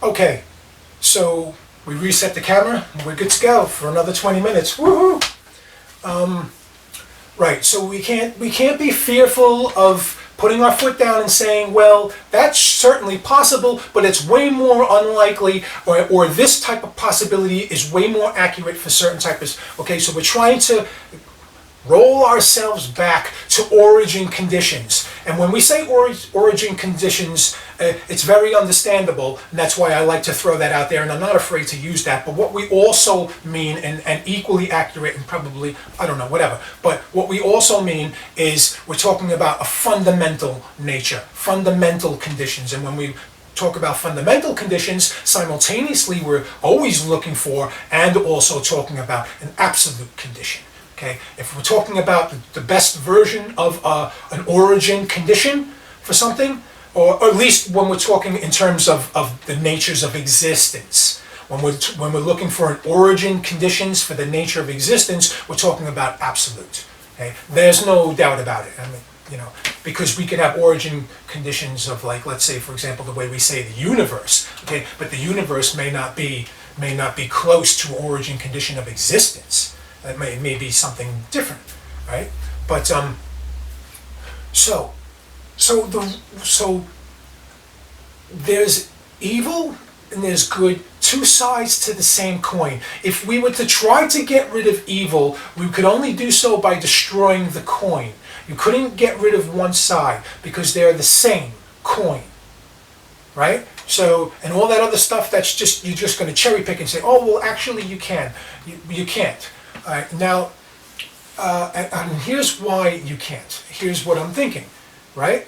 Okay, so we reset the camera, and we're good to go for another 20 minutes. Woohoo! Right, so we can't be fearful of putting our foot down and saying, well, that's certainly possible, but it's way more unlikely, or this type of possibility is way more accurate for certain types. Okay, so we're trying to roll ourselves back to origin conditions. And when we say origin conditions, it's very understandable, and that's why I like to throw that out there, and I'm not afraid to use that. But what we also mean, and equally accurate, and probably, I don't know, whatever, but what we also mean is we're talking about a fundamental nature, fundamental conditions. And when we talk about fundamental conditions, simultaneously we're always looking for and also talking about an absolute condition. Okay, if we're talking about the best version of an origin condition for something, or at least when we're talking in terms of the natures of existence, when we're looking for an origin conditions for the nature of existence, we're talking about absolute. Okay, there's no doubt about it. I mean, because we could have origin conditions of, like, let's say, for example, the way we say the universe. Okay, but the universe may not be close to origin condition of existence. It may be something different, right? But so there's evil and there's good, two sides to the same coin. If we were to try to get rid of evil, we could only do so by destroying the coin. You couldn't get rid of one side because they're the same coin, right? So, and all that other stuff, that's just, you're just going to cherry pick and say, oh, well, actually you can. You can't. All right, now, and here's why you can't. Here's what I'm thinking, right?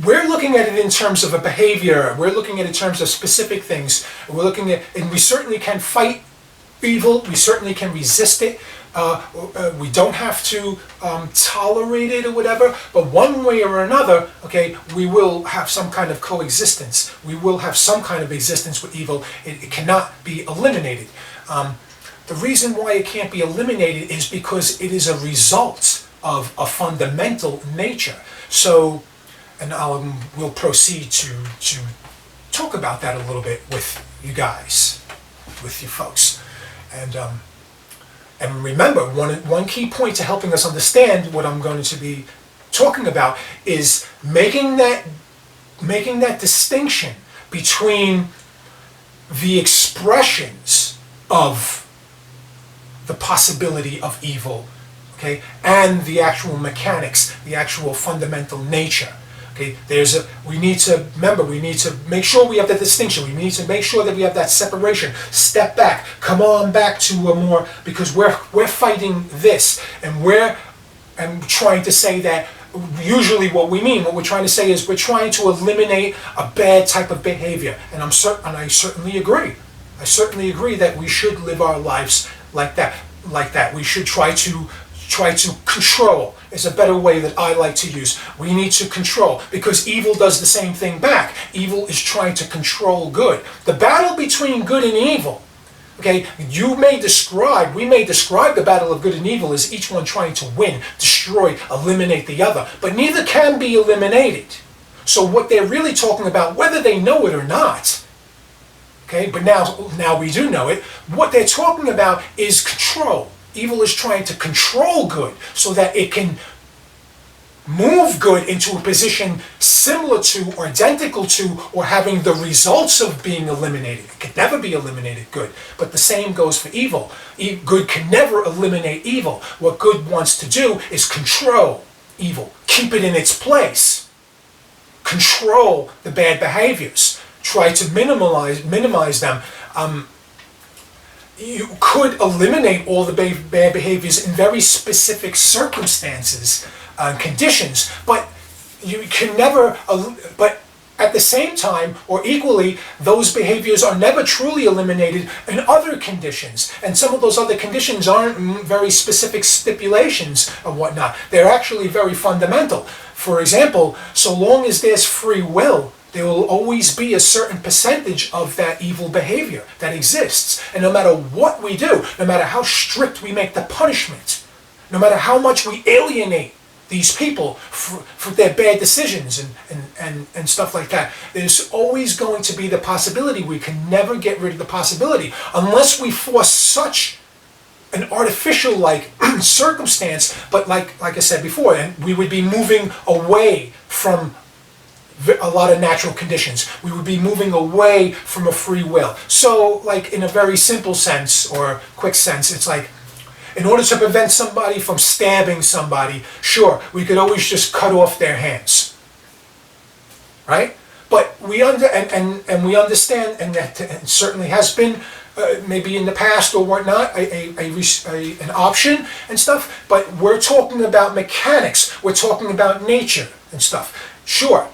We're looking at it in terms of a behavior. We're looking at it in terms of specific things. We're looking at, and we certainly can fight evil. We certainly can resist it. We don't have to tolerate it or whatever, but one way or another, okay, we will have some kind of coexistence. We will have some kind of existence with evil. It cannot be eliminated. The reason why it can't be eliminated is because it is a result of a fundamental nature. So, and we'll proceed to talk about that a little bit with you guys, with you folks. And remember, one key point to helping us understand what I'm going to be talking about is making that distinction between the expressions of the possibility of evil, okay, and the actual mechanics, the actual fundamental nature. Okay, we need to make sure we have that distinction. We need to make sure that we have that separation. Step back, come on back to a more, because we're fighting this, and I'm trying to say that usually what we're trying to say is we're trying to eliminate a bad type of behavior. And I certainly agree. I certainly agree that we should live our lives like that. We should try to control is a better way that I like to use. We need to control, because evil does the same thing back. Evil is trying to control good. The battle between good and evil, okay, we may describe the battle of good and evil as each one trying to win, destroy, eliminate the other, but neither can be eliminated. So what they're really talking about, whether they know it or not, okay, but now we do know it, what they're talking about is control. Evil is trying to control good so that it can move good into a position similar to or identical to or having the results of being eliminated. It can never be eliminated, good. But the same goes for evil. Good can never eliminate evil. What good wants to do is control evil, keep it in its place, control the bad behaviors, try to minimize them. You could eliminate all the bad behaviors in very specific circumstances and conditions, but you can never, but at the same time, or equally, those behaviors are never truly eliminated in other conditions. And some of those other conditions aren't very specific stipulations and whatnot. They're actually very fundamental. For example, so long as there's free will, there will always be a certain percentage of that evil behavior that exists. And no matter what we do, no matter how strict we make the punishment, no matter how much we alienate these people for their bad decisions and stuff like that. There's always going to be the possibility. We can never get rid of the possibility unless we force such an artificial like circumstance. But like I said before, and we would be moving away from a lot of natural conditions. We would be moving away from a free will. So like in a very simple sense or quick sense, it's like, in order to prevent somebody from stabbing somebody, sure, we could always just cut off their hands, right? But we we understand, and that and certainly has been maybe in the past or whatnot an option and stuff. But we're talking about mechanics. We're talking about nature and stuff. Sure,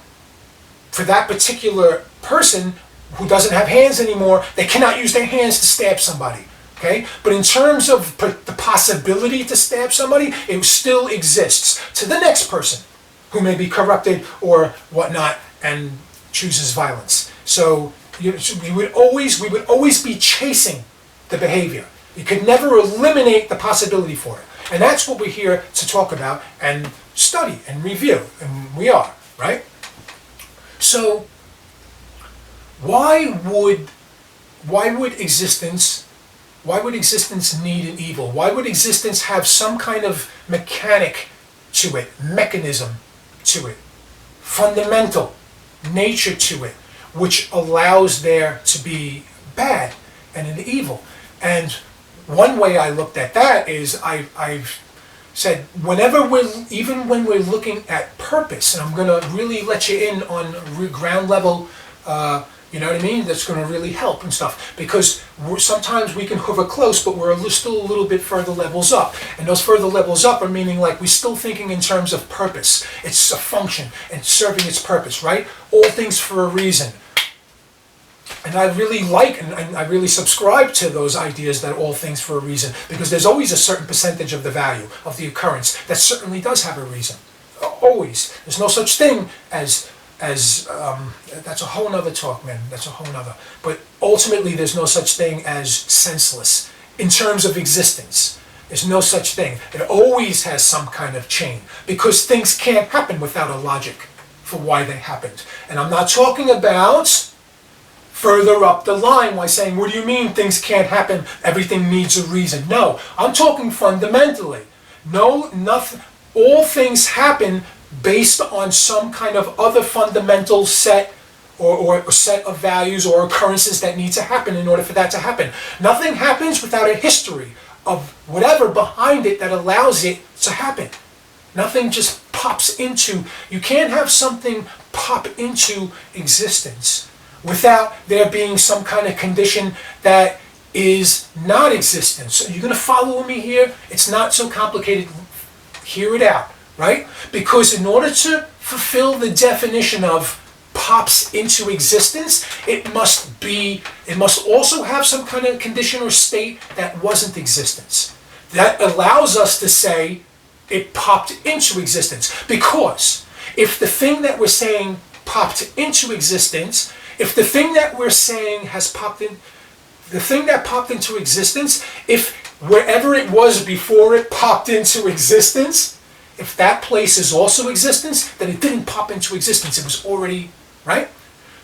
for that particular person who doesn't have hands anymore, they cannot use their hands to stab somebody. Okay, but in terms of the possibility to stab somebody, it still exists to the next person who may be corrupted or whatnot and chooses violence. So we would always be chasing the behavior. You could never eliminate the possibility for it, and that's what we're here to talk about and study and review, and we are, right? So why would existence need an evil? Why would existence have some kind of mechanic to it, mechanism to it, fundamental nature to it, which allows there to be bad and an evil? And one way I looked at that is I've said even when we're looking at purpose, and I'm going to really let you in on ground level, you know what I mean? That's going to really help and stuff, because sometimes we can hover close, but we're still a little bit further levels up. And those further levels up are meaning like we're still thinking in terms of purpose. It's a function and serving its purpose, right? All things for a reason. And I really like and I really subscribe to those ideas that all things for a reason, because there's always a certain percentage of the value of the occurrence that certainly does have a reason. Always. There's no such thing as that's a whole nother talk, man. That's a whole nother. But ultimately, there's no such thing as senseless in terms of existence. There's no such thing. It always has some kind of chain, because things can't happen without a logic for why they happened. And I'm not talking about further up the line why saying, what do you mean things can't happen? Everything needs a reason. No, I'm talking fundamentally. No, nothing. All things happen based on some kind of other fundamental set or set of values or occurrences that need to happen in order for that to happen. Nothing happens without a history of whatever behind it that allows it to happen. Nothing just pops into. You can't have something pop into existence without there being some kind of condition that is not existence. Are you going to follow me here? It's not so complicated. Hear it out. Right? Because in order to fulfill the definition of pops into existence, it must also have some kind of condition or state that wasn't existence. That allows us to say it popped into existence. Because if the thing that we're saying popped into existence, if the thing that we're saying has popped in, the thing that popped into existence, if wherever it was before it popped into existence, if that place is also existence, then it didn't pop into existence. It was already, right?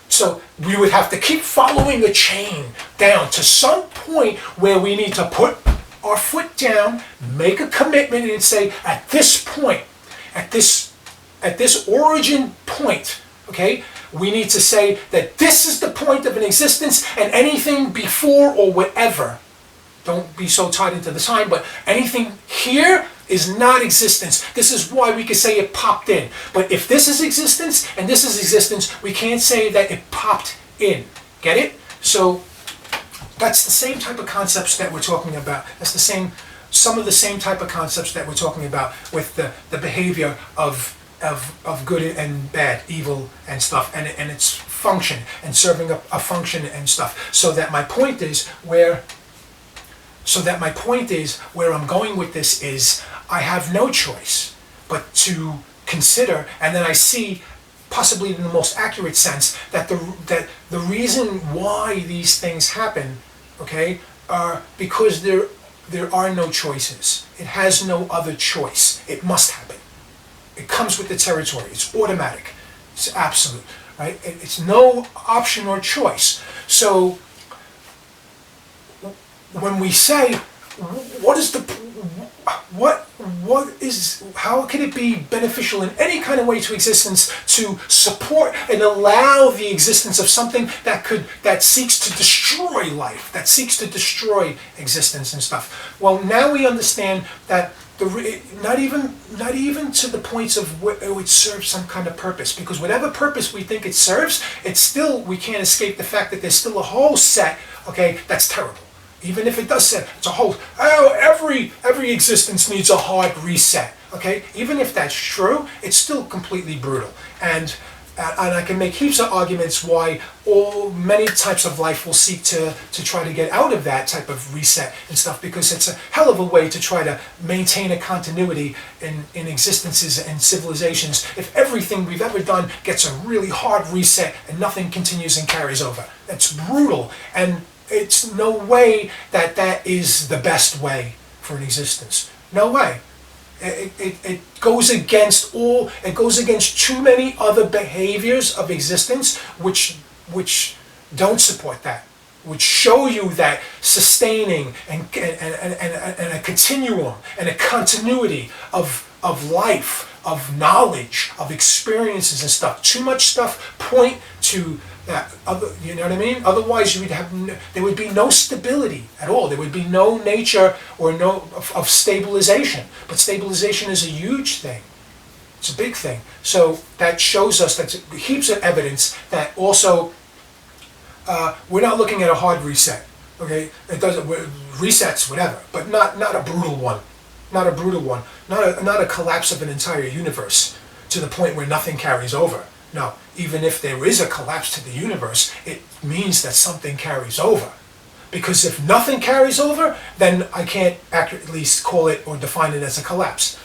So we would have to keep following the chain down to some point where we need to put our foot down, make a commitment, and say, at this point, at this origin point, okay, we need to say that this is the point of an existence, and anything before or whatever, don't be so tied into the time, but anything here is not existence. This is why we can say it popped in. But if this is existence and this is existence, we can't say that it popped in. Get it? So that's the same type of concepts that we're talking about. That's some of the same type of concepts that we're talking about with the behavior of good and bad, evil and stuff, and its function and serving a function and stuff. So that my point is where I'm going with this is I have no choice but to consider, and then I see, possibly in the most accurate sense, that the reason why these things happen, okay, are because there are no choices. It has no other choice. It must happen. It comes with the territory. It's automatic. It's absolute, right? It's no option or choice. So when we say, what is the, what is, how can it be beneficial in any kind of way to existence to support and allow the existence of something that seeks to destroy life, that seeks to destroy existence and stuff? Well, now we understand that not even to the points of it serves some kind of purpose, because whatever purpose we think it serves, it's still, we can't escape the fact that there's still a whole set, okay, that's terrible. Even if it does set, it's a whole, every existence needs a hard reset, okay? Even if that's true, it's still completely brutal. And I can make heaps of arguments why many types of life will seek to try to get out of that type of reset and stuff, because it's a hell of a way to try to maintain a continuity in existences and civilizations if everything we've ever done gets a really hard reset and nothing continues and carries over. That's brutal, and it's no way that is the best way for an existence. No way. It goes against too many other behaviors of existence which don't support that, which show you that sustaining and a continuum and a continuity of life, of knowledge, of experiences and stuff. Too much stuff point to that other, you know what I mean? Otherwise, there would be no stability at all. There would be no nature or no of stabilization. But stabilization is a huge thing. It's a big thing. So that shows us that heaps of evidence that also we're not looking at a hard reset. Okay, it doesn't resets whatever, but not a brutal one. Not a brutal one. Not a collapse of an entire universe to the point where nothing carries over. No, even if there is a collapse to the universe, it means that something carries over. Because if nothing carries over, then I can't accurately call it or define it as a collapse.